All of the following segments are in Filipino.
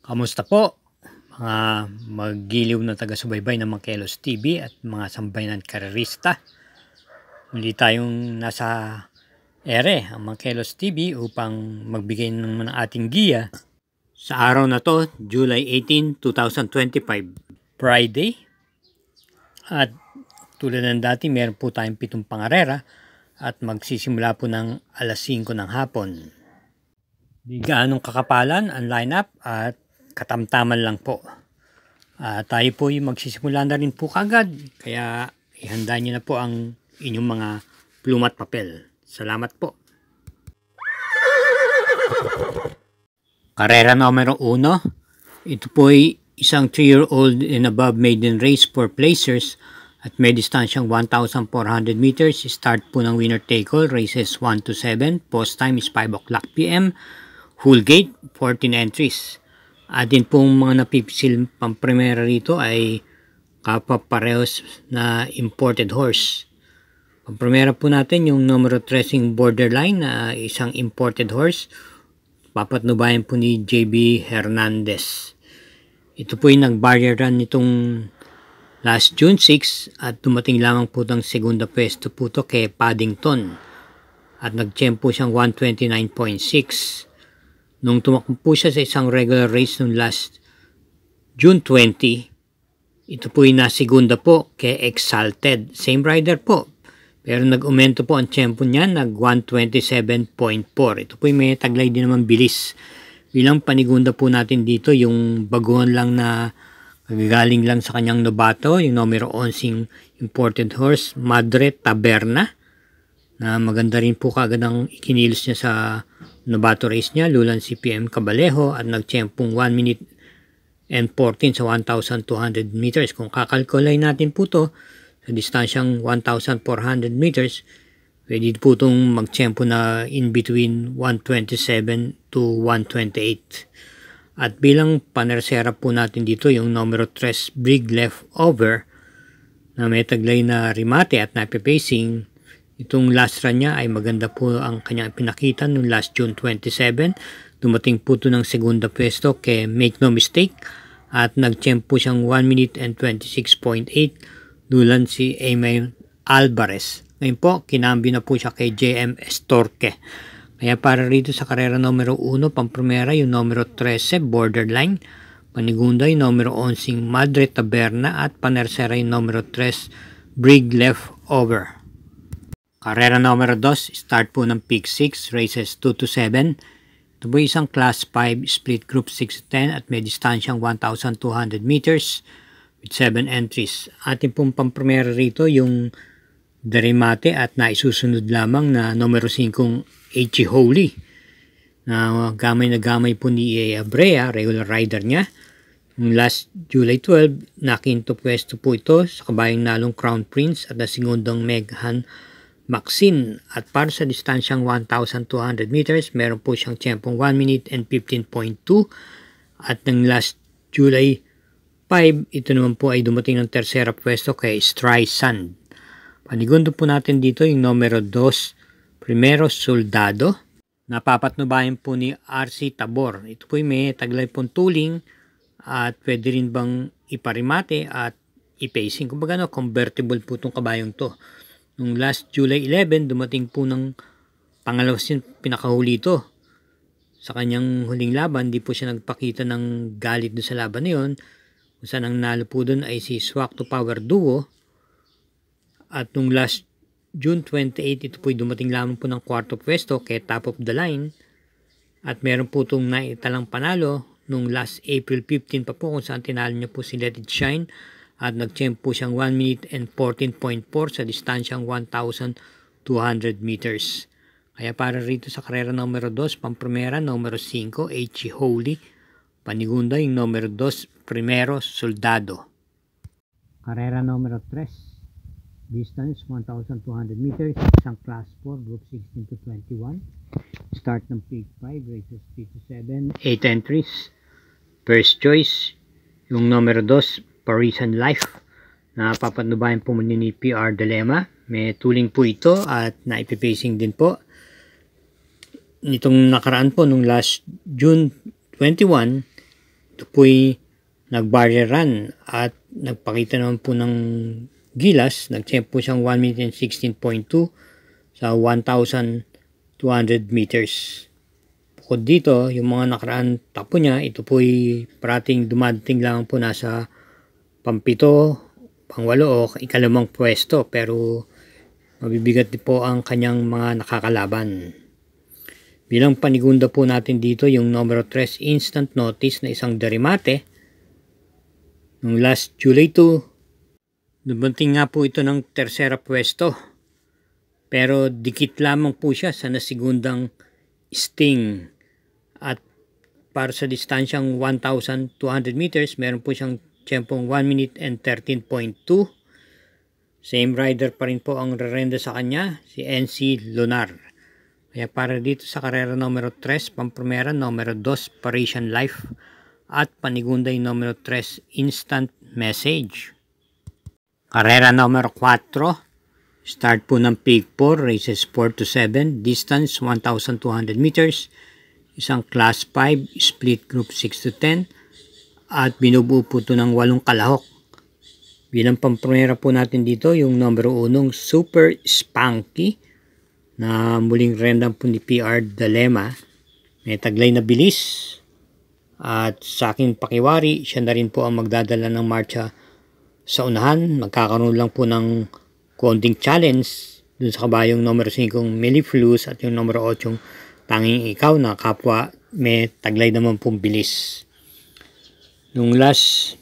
Kamusta po mga maggiliw na taga-subaybay ng Makelos TV at mga sambayanan karerista? Muli tayong nasa ere ang Makelos TV upang magbigay ng ating giya sa araw na to, July 18, 2025, Friday. At tulad ng dati, meron po tayong 7 pangarera at magsisimula po ng alas 5 ng hapon. Di gaanong kakapalan ang lineup at katamtaman lang po. Tayo po yung magsisimula na rin po kagad. Kaya ihanda nyo na po ang inyong mga pluma at papel. Salamat po. Karera numero 1. Ito po ay isang 3-year-old and above maiden race for placers at may distansyang 1,400 meters. Start po ng winner take all, races 1 to 7. Post time is 5 o'clock p.m. Full gate, 14 entries. Atin pong mga napipisil pampremera rito ay kapaparehos na imported horse. Pampremera po natin yung numero 3 Borderline na isang imported horse. Papatnubayan po ni JB Hernandez. Ito po yung nag-barrier run nitong last June 6 at dumating lamang po ng segunda pwesto po to kay Paddington. At nag-champ po siyang 129.6. Nung tumakbo po siya sa isang regular race noong last June 20, ito po yung nasigunda po kay Exalted. Same rider po. Pero nag-umento po ang tempo niya, nag 127.4. Ito po yung may taglay din naman bilis. Bilang panigunda po natin dito, yung baguhan lang na gagaling lang sa kanyang novato, yung numero 11 imported horse, Madre Taberna, na maganda rin po kaagad ang ikinilos niya sa novato race niya, Lulan CPM Cabalejo, at nagtiyempong 1 minute and 14 sa 1,200 meters. Kung kakalkulay natin po to sa distansyang 1,400 meters, pwede po itong magtiyempo na in between 127 to 128. At bilang panersera po natin dito yung numero 3 Big Leftover na may taglay na remate at napipacing. Itong last run niya ay maganda po ang kanyang pinakita noong last June 27. Dumating po ito ng segunda pwesto kay Make No Mistake at nag-champ po siyang 1 minute and 26.8 dulan si Emil Alvarez. Ngayon po, kinambi na po siya kay JM Estorque. Kaya para rito sa karera numero 1, pampremera yung numero 13 Borderline, panigunda yung numero 11 Madre Taberna at panersera yung numero 3 Big Leftover. Karera numero 2, start po ng Peak 6, races 2 to 7. Ito po isang Class 5 split group 6 to 10 at may distansyang 1,200 meters with 7 entries. Ating pong pampremera rito yung Deremate at naisusunod lamang na numero 5 H. Holy na gamay po ni Abrea, regular rider niya. Yung last July 12, nakinto pwesto po ito sa kabayang nalong Crown Prince at nasingundang Meghan Maxine. At para sa distansyang 1,200 meters, meron po siyang tiyempong 1 minute and 15.2. At ng last July 5, ito naman po ay dumating ng tersera pwesto kay Streisand. Panigundo po natin dito yung numero 2, Primero Soldado. Napapatnubayan po ni RC Tabor. Ito po may taglay pong tuling at pwede rin bang iparimate at ipacing. Kumbaga convertible po itong kabayong to. Nung last July 11, dumating po ng pangalawas yung pinakahuli ito. Sa kanyang huling laban, di po siya nagpakita ng galit doon sa laban na yun. Kung saan ang nalo po doon ay si Swak to Power Duo. At nung last June 28, ito po dumating lamang po ng kwarto pwesto kay Top of the Line. At meron po itong naitalang panalo nung last April 15 pa po kung saan tinalo niya po si Let It Shine. At nag-champ po siyang 1 minute and 14.4 sa distansyang 1,200 meters. Kaya para rito sa karera numero 2, pampremera numero 5, H. Holy. Panigunda yung numero 2, Primero Soldado. Karera numero 3, distance 1,200 meters, isang class 4, group 16 to 21. Start ng Peak 5, races 3 to 7, 8 entries. First choice, yung numero 2, Parisian Life, na papatnubayan po muli ni PR Dilemma. May tuling po ito at naipipacing din po. Nitong nakaraan po, nung last June 21, ito po'y nag-barrier run at nagpakita naman po ng gilas. Nag-tempo siyang 1 minute and 16.2 sa 1,200 meters. Bukod dito, yung mga nakaraan takbo niya, ito po'y parating dumating lang po nasa pampito, pangwalo o ikalimang pwesto, pero mabibigat din po ang kanyang mga nakakalaban. Bilang panigunda po natin dito yung numero 3 instant notice na isang derimate. Nung last July 2, dumating nga po ito ng tersera pwesto. Pero dikit lamang po siya sa nasigundang Sting. At para sa distansyang 1,200 meters, meron po siyang tiyempong 1 minute and 13.2. Same rider pa rin po ang rerenda sa kanya, si NC Lunar. Kaya para dito sa karera numero 3, Pamprimera, numero 2, Parisian Life, at Panigunday numero 3, Instant Message. Karera numero 4, start po ng Peak 4, races 4 to 7, distance 1,200 meters, isang class 5, split group 6 to 10, at binubuo po ito ng 8 kalahok. Bilang pamprimera po natin dito, yung numero 1, Super Spunky, na muling rendang po ni PR Dalema. May taglay na bilis, at sa aking pakiwari, siya na rin po ang magdadala ng marcha sa unahan. Magkakaroon lang po ng konting challenge dun sa kabayong numero 5 Mellifluous at yung numero 8 Tanging Ikaw na kapwa may taglay naman pong bilis. Nung last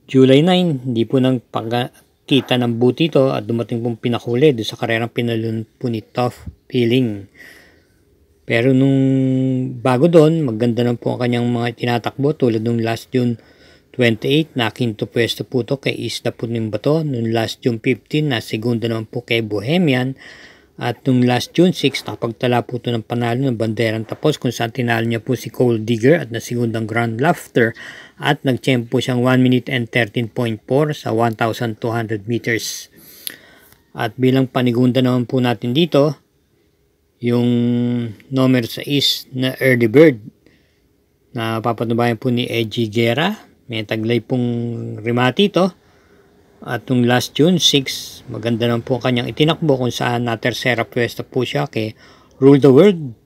July 9, hindi po nang pagkita ng buti ito at dumating pong pinakuli doon sa karerang pinalun po ni Tough Feeling. Pero nung bago doon, maganda na po ang kanyang mga tinatakbo tulad nung last June 28, na quinto pwesto po ito kay Isla Puning Bato. Nung last June 15, na segunda naman po kay Bohemian. At nung last June 6, nakapagtala po ito ng panalo ng banderang tapos kung saan tinalo niya po si Cole Digger at nasigundang Grand Laughter. At nagtiyempo siyang 1 minute and 13.4 sa 1,200 meters. At bilang panigunda naman po natin dito, yung numero 6 na Early Bird na papatubayan po ni Edgy Guerra. May taglay pong rimati ito. At nung last June 6, maganda naman po kanyang itinakbo kung saan na tersera pwesto po siya kay Rule the World.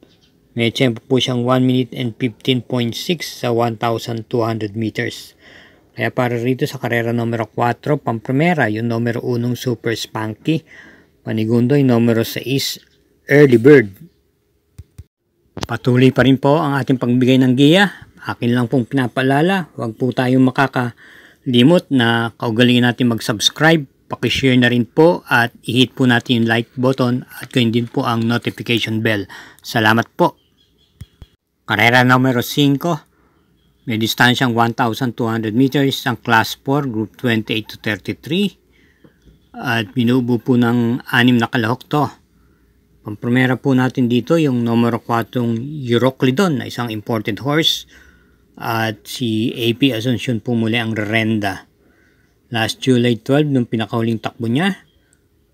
May tiyempo po siyang 1 minute and 15.6 sa 1,200 meters. Kaya para rito sa karera numero 4, Pamprimera, yung numero 1 Super Spunky. Panigundo yung numero 6, Early Bird. Patuloy pa rin po ang ating pagbigay ng giya. Akin lang pong pinapaalala, huwag po tayong makakalimot na kaugalingan natin mag-subscribe, pakishare na rin po at i-hit po natin yung like button at gawin din po ang notification bell. Salamat po! Karera numero 5, may distansyang 1,200 meters, ang class 4, group 28 to 33 at binubuo po ng 6 na kalahok to. Pamprimera po natin dito yung numero 4 Euroclidon na isang imported horse. At si AP Asuncion po muli ang rerenda. Last July 12, nung pinakahuling takbo niya,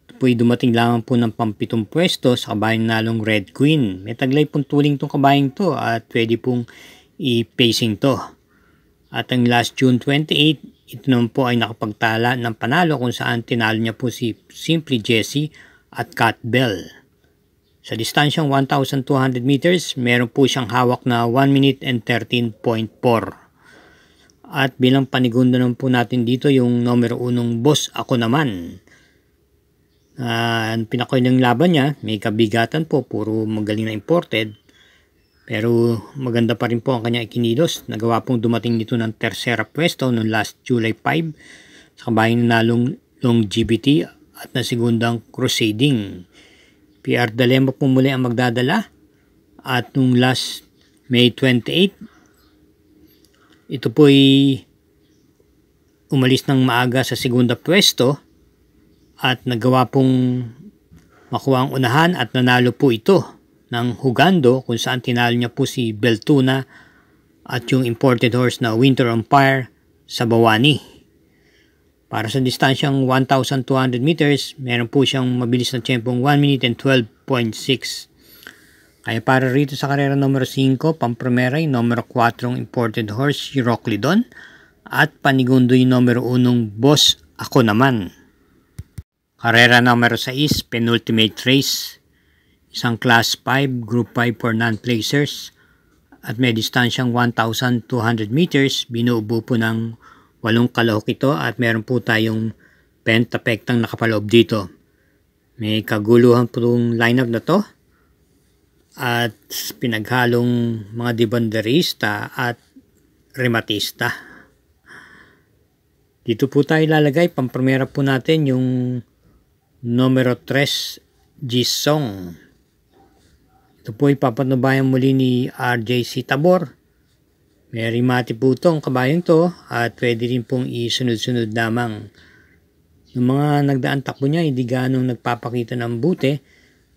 ito po'y dumating lamang po ng pampitong pwesto sa kabayang nalong Red Queen. May taglay pong tuling tong kabayang to at pwede pong i-pacing to. At ang last June 28, ito naman po ay nakapagtala ng panalo kung saan tinalo niya po si Simply Jessie at Cat Bell. Sa distansyang 1,200 meters, meron po siyang hawak na 1 minute and 13.4. At bilang panigunda naman po natin dito yung numero 1 Boss Ako Naman. Pinakoy ng laban niya, may kabigatan po, puro magaling na imported. Pero maganda pa rin po ang kanyang ikinilos. Nagawa pong dumating dito ng tersera pwesto noong last July 5 sa kabayang nalong Longevity at nasigundang Crusading. PR Dalema po muli ang magdadala. At nung last May 28, ito po'y umalis ng maaga sa segunda pwesto at nagawa pong makuha ang unahan at nanalo po ito ng Hugando kung saan tinalo niya po si Beltuna at yung imported horse na Winter Empire sa Bawani. Para sa distansyang 1,200 meters, meron po siyang mabilis na tiyempong 1 minute and 12.6. Kaya para rito sa karera numero 5, pampremera yung numero 4 imported horse, Euroclidon. At panigundo yung numero 1, Boss Ako Naman. Karera numero 6, penultimate race. Isang class 5, group 5 for non-placers. At may distansyang 1,200 meters. Binuubo po ng 8 kalahok ito at meron po tayong pentapektang nakapaloob dito. May kaguluhan po itong lineup na to. At pinaghalong mga debanderista at rematista. Dito po tayo lalagay, pampremera po natin yung numero 3, Jisong. Ito po ipapatnubayan muli ni RJC Tabor. May remate po itong kabayong to at pwede rin pong isunod-sunod lamang. Yung mga nagdaan takbo niya, hindi ganong nagpapakita ng buti.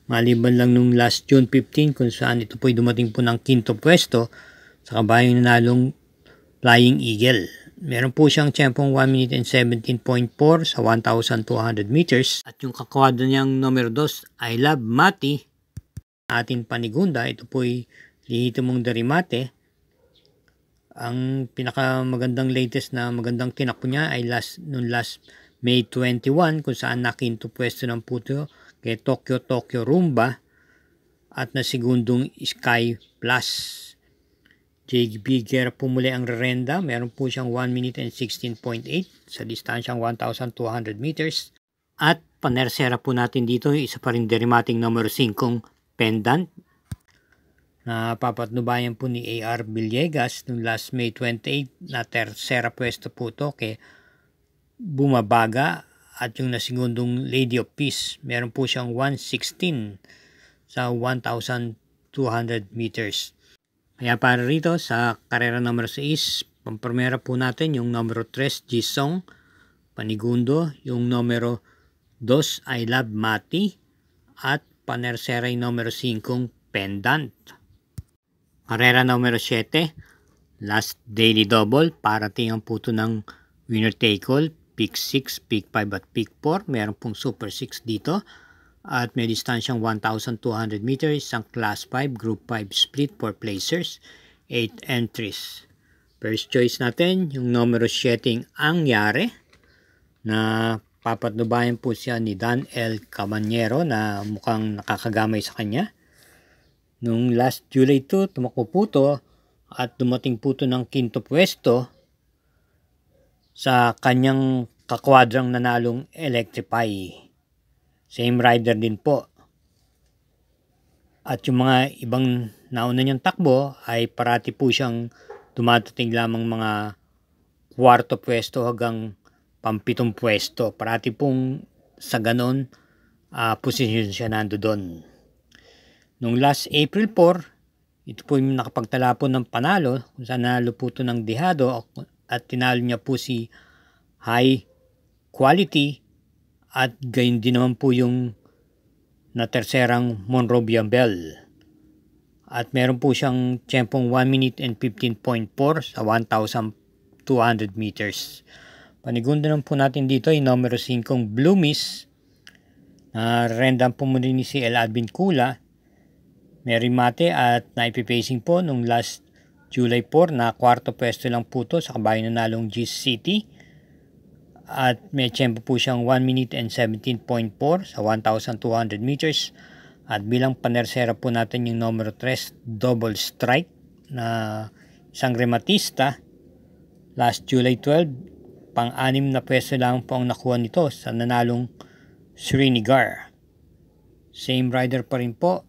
Maliban lang nung last June 15 kung saan ito po dumating po ng 5th pwesto sa kabayong nanalong Flying Eagle. Meron po siyang tiyempong 1 minute and 17.4 sa 1,200 meters. At yung kakwadro niyang numero 2, I Love Mati. Ating panigunda, ito po ay lihito mong darimate. Ang pinakamagandang latest na magandang tinakbo niya ay last May 21 kung saan nakinto pwesto ng puto kay Tokyo Rumba at na segundong Sky Plus. JB Guerra po muli ang rerenda. Meron po siyang 1 minute and 16.8 sa distansyang 1,200 meters. At panersera po natin dito, isa pa rin derimating numero 5 pendant na papatnubayan po ni AR Villegas nung last May 28 na tersera pwesto po to kay Bumabaga at yung nasigundong Lady of Peace. Meron po siyang 1:16 sa 1,200 meters. Kaya para rito sa karera numero 6, pampremera po natin yung numero 3, Jisong. Panigundo, yung numero 2, I Love Mati. At panersera yung numero 5, Pendant. Karera numero 7, last daily double. Parating ang puto ng winner take all. Pick 6, pick 5 at pick 4. Meron pong super 6 dito. At may distansyang 1,200 meters, isang class 5, group 5 split for placers, 8 entries. First choice natin, yung numero 7 ang Yare, na papatnubayan po siya ni Dan L. Cabanyero na mukhang nakakagamay sa kanya. Nung last July 2, tumakbo po to at dumating po to ng 5th pwesto sa kanyang kakwadrang nanalong Electrify. Same rider din po. At yung mga ibang nauna niyang takbo ay parati po siyang dumadating lamang mga 4th pwesto hanggang 5th pwesto. Parati pong sa ganon posisyon siya nandoon. Nung last April 4, ito po yung nakapagtala po ng panalo kung saan nanalo po ito ng dehado at tinalo niya po si High Quality. At gayon din naman po yung na terserang Monrovia Bell. At meron po siyang tiyempong 1 minute and 15.4 sa 1,200 meters. Panigundo naman po natin dito yung numero 5 Blue Miss. Rendan po muli ni si El Advin Kula. May remate at naipipacing po nung last July 4 na 4th pwesto lang po to sa kabayan na nalong Gis City. At may tiyempo po siyang 1 minute and 17.4 sa 1,200 meters. At bilang panersera po natin yung numero 3, Double Strike, na isang rematista. Last July 12, pang-anim na pwesto lang po ang nakuha nito sa nanalong Srinagar. Same rider pa rin po.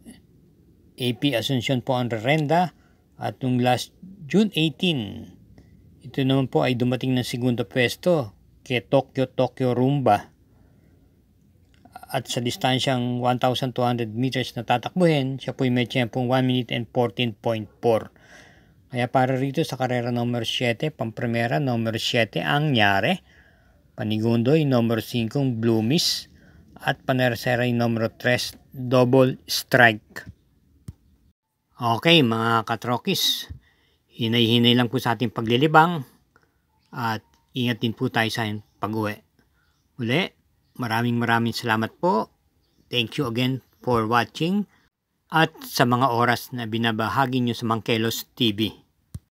AP Asuncion po ang rerenda. At nung last June 18, ito naman po ay dumating ng segundo pwesto kay Tokyo Rumba. At sa distansyang 1,200 meters na tatakbuhin, siya po may tiyempong 1 minute and 14.4. Kaya para rito sa karera numero 7, pampremera numero 7 ang Yare. Panigundo yung numero 5 Blue Miss. At panersera yung numero 3 Double Strike. Okay mga katrokis, hinay-hinay lang po sa ating paglilibang at ingat din po tayo sa pag-uwi. Uli, maraming salamat po. Thank you again for watching. at sa mga oras na binabahagi nyo sa Mangkelos TV.